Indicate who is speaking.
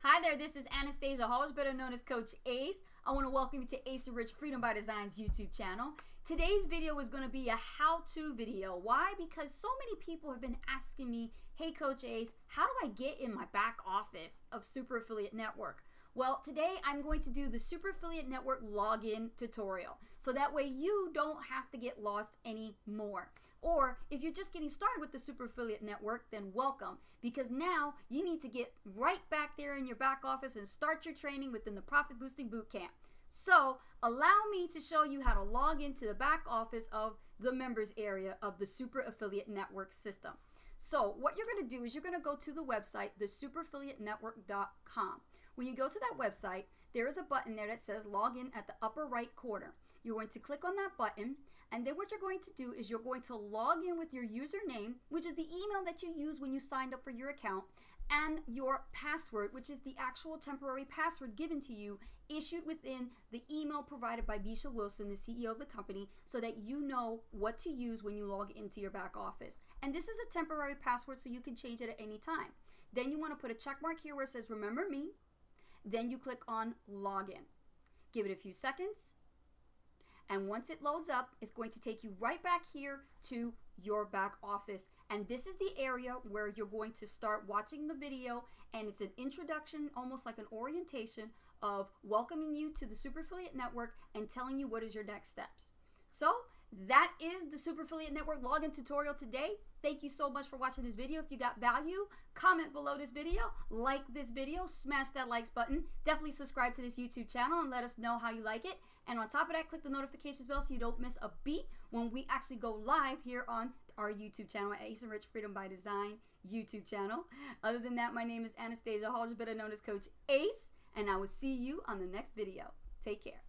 Speaker 1: Hi there, this is Anastasia Hall, better known as Coach Ace. I want to welcome you to Ace and Rich Freedom by Design's YouTube channel. Today's video is going to be a how-to video. Why? Because so many people have been asking me, hey Coach Ace, how do I get in my back office of Super Affiliate Network? Well, today I'm going to do the Super Affiliate Network login tutorial. So that way you don't have to get lost anymore. Or if you're just getting started with the Super Affiliate Network, then welcome. Because now you need to get right back there in your back office and start your training within the Profit Boosting Bootcamp. So allow me to show you how to log into the back office of the members area of the Super Affiliate Network system. So what you're going to do is you're going to go to the website, thesuperAffiliateNetwork.com. When you go to that website, there is a button there that says login at the upper right corner. You're going to click on that button, and then what you're going to do is you're going to log in with your username, which is the email that you use when you signed up for your account, and your password, which is the actual temporary password given to you, issued within the email provided by Bisha Wilson, the CEO of the company, so that you know what to use when you log into your back office. And this is a temporary password, so you can change it at any time. Then you want to put a check mark here where it says remember me. Then you click on login. Give it a few seconds. And once it loads up, it's going to take you right back here to your back office. And this is the area where you're going to start watching the video. And it's an introduction, almost like an orientation of welcoming you to the Super Affiliate Network and telling you what is your next steps. So that is the Super Affiliate Network login tutorial today. Thank you so much for watching this video. If you got value, comment below this video, like this video, smash that likes button. Definitely subscribe to this YouTube channel and let us know how you like it. And on top of that, click the notifications bell so you don't miss a beat when we actually go live here on our YouTube channel at Ace and Rich Freedom by Design YouTube channel. Other than that, my name is Anastasia Hall, better known as Coach Ace, and I will see you on the next video. Take care.